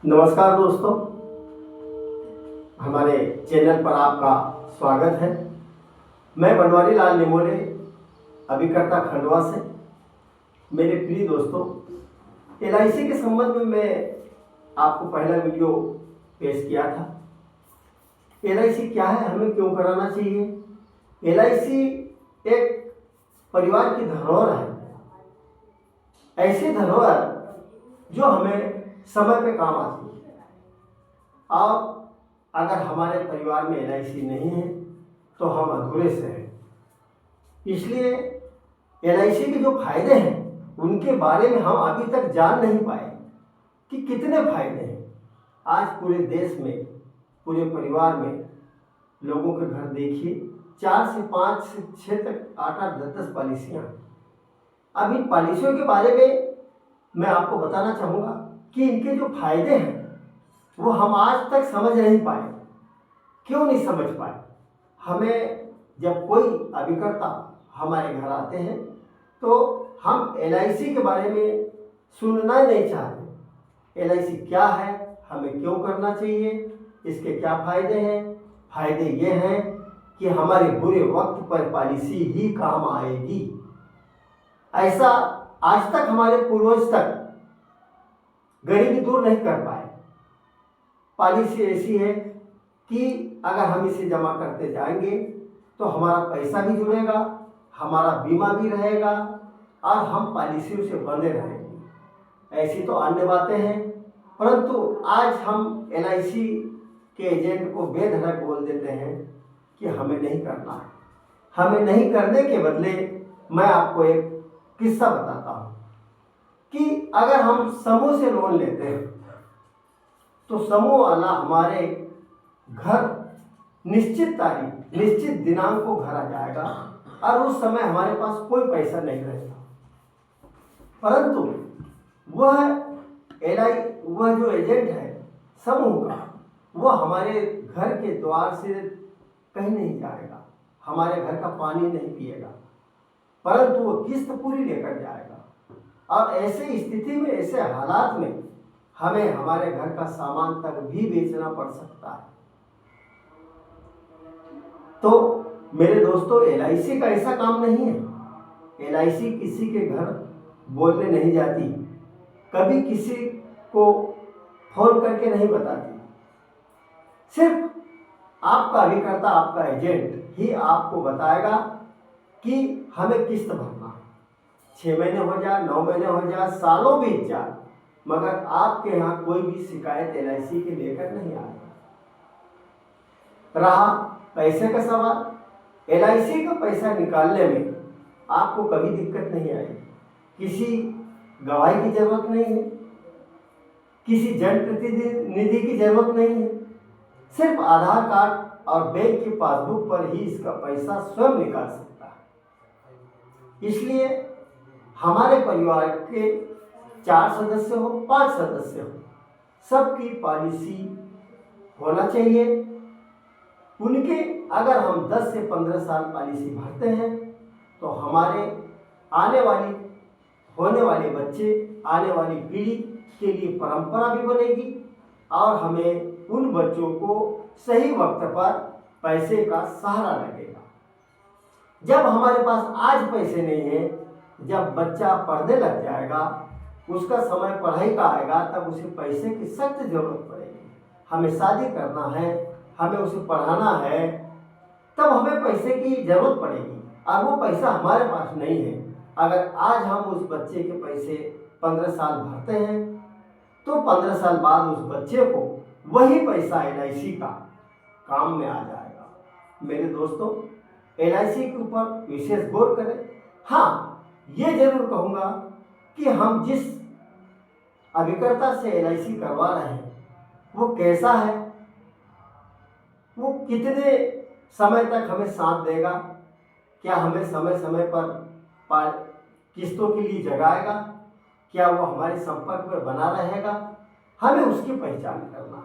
नमस्कार दोस्तों, हमारे चैनल पर आपका स्वागत है। मैं बनवारी लाल निमोले अभिकर्ता खंडवा से। मेरे प्रिय दोस्तों, एलआईसी के संबंध में मैं आपको पहला वीडियो पेश किया था। एलआईसी क्या है, हमें क्यों कराना चाहिए। एलआईसी एक परिवार की धरोहर है, ऐसी धरोहर जो हमें समय पे काम आती है। और अगर हमारे परिवार में एलआईसी नहीं है तो हम अधूरे से हैं। इसलिए एलआईसी के जो फायदे हैं उनके बारे में हम अभी तक जान नहीं पाए कि कितने फायदे हैं। आज पूरे देश में, पूरे परिवार में लोगों के घर देखिए 4 से 5 से 6 तक 8-8 10-10 पॉलिसियाँ। अब इन पॉलिसियों के बारे में मैं आपको बताना चाहूँगा कि इनके जो फायदे हैं वो हम आज तक समझ नहीं पाए। क्यों नहीं समझ पाए? हमें जब कोई अभिकर्ता हमारे घर आते हैं तो हम एलआईसी के बारे में सुनना नहीं चाहते। एलआईसी क्या है, हमें क्यों करना चाहिए, इसके क्या फायदे हैं। फायदे ये हैं कि हमारे बुरे वक्त पर पॉलिसी ही काम आएगी। ऐसा आज तक हमारे पूर्वज तक गरीबी दूर नहीं कर पाए। पॉलिसी ऐसी है कि अगर हम इसे जमा करते जाएंगे तो हमारा पैसा भी जुड़ेगा, हमारा बीमा भी रहेगा और हम पॉलिसियों से बंधे रहेंगे। ऐसी तो अन्य बातें हैं, परंतु आज हम एलआईसी के एजेंट को बेधड़क बोल देते हैं कि हमें नहीं करना है। हमें नहीं करने के बदले मैं आपको एक किस्सा बताता हूँ कि अगर हम समूह से लोन लेते हैं तो समूह वाला हमारे घर निश्चित तारीख, निश्चित दिनांक को घर आ जाएगा और उस समय हमारे पास कोई पैसा नहीं रहेगा। परंतु वह जो एजेंट है समूह का, वह हमारे घर के द्वार से कहीं नहीं जाएगा, हमारे घर का पानी नहीं पिएगा, परंतु वो किस्त पूरी लेकर जाएगा। और ऐसे स्थिति में, ऐसे हालात में हमें हमारे घर का सामान तक भी बेचना पड़ सकता है। तो मेरे दोस्तों, एलआईसी का ऐसा काम नहीं है। एलआईसी किसी के घर बोलने नहीं जाती, कभी किसी को फोन करके नहीं बताती। सिर्फ आपका अभिकर्ता, आपका एजेंट ही आपको बताएगा कि हमें किस्त भरना है। 6 महीने हो जाए, 9 महीने हो जाए, सालों बीत जाए, मगर आपके यहाँ कोई भी शिकायत एलआईसी के लेकर नहीं आएगा। रहा पैसे का सवाल, एलआईसी का पैसा निकालने में आपको कभी दिक्कत नहीं आएगी। किसी गवाही की जरूरत नहीं है, किसी जनप्रतिनिधि की जरूरत नहीं है। सिर्फ आधार कार्ड और बैंक की पासबुक पर ही इसका पैसा स्वयं निकाल सकता है। इसलिए हमारे परिवार के 4 सदस्य हो, 5 सदस्य हो, सबकी पॉलिसी होना चाहिए। उनके अगर हम 10 से 15 साल पॉलिसी भरते हैं तो हमारे होने वाले बच्चे, आने वाली पीढ़ी के लिए परंपरा भी बनेगी और हमें उन बच्चों को सही वक्त पर पैसे का सहारा लगेगा। जब हमारे पास आज पैसे नहीं है, जब बच्चा पढ़ने लग जाएगा, उसका समय पढ़ाई का आएगा, तब उसे पैसे की सख्त जरूरत पड़ेगी। हमें शादी करना है, हमें उसे पढ़ाना है, तब हमें पैसे की जरूरत पड़ेगी और वो पैसा हमारे पास नहीं है। अगर आज हम उस बच्चे के पैसे 15 साल भरते हैं तो 15 साल बाद उस बच्चे को वही पैसा एलआईसी का काम में आ जाएगा। मेरे दोस्तों, एलआईसी के ऊपर विशेष गौर करें। हाँ, ये जरूर कहूँगा कि हम जिस अभिकर्ता से एलआईसी करवा रहे हैं वो कैसा है, वो कितने समय तक हमें साथ देगा, क्या हमें समय समय पर किस्तों के लिए जगाएगा, क्या वो हमारे संपर्क में बना रहेगा, हमें उसकी पहचान करना है।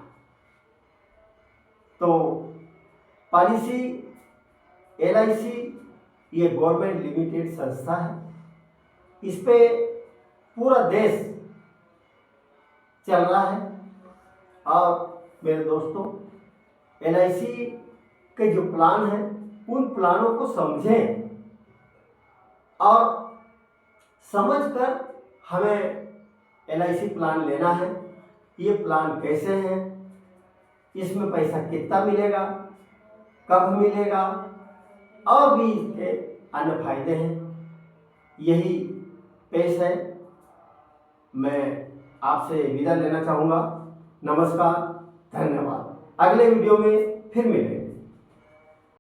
तो पॉलिसी एलआईसी ये गवर्नमेंट लिमिटेड संस्था है। इस पे पूरा देश चल रहा है। और मेरे दोस्तों, LIC के जो प्लान हैं उन प्लानों को समझें और समझकर हमें LIC प्लान लेना है। ये प्लान कैसे हैं, इसमें पैसा कितना मिलेगा, कब मिलेगा, और भी इसके अन्य फायदे हैं, यही पेश है। मैं आपसे विदा लेना चाहूँगा। नमस्कार, धन्यवाद। अगले वीडियो में फिर मिलेंगे।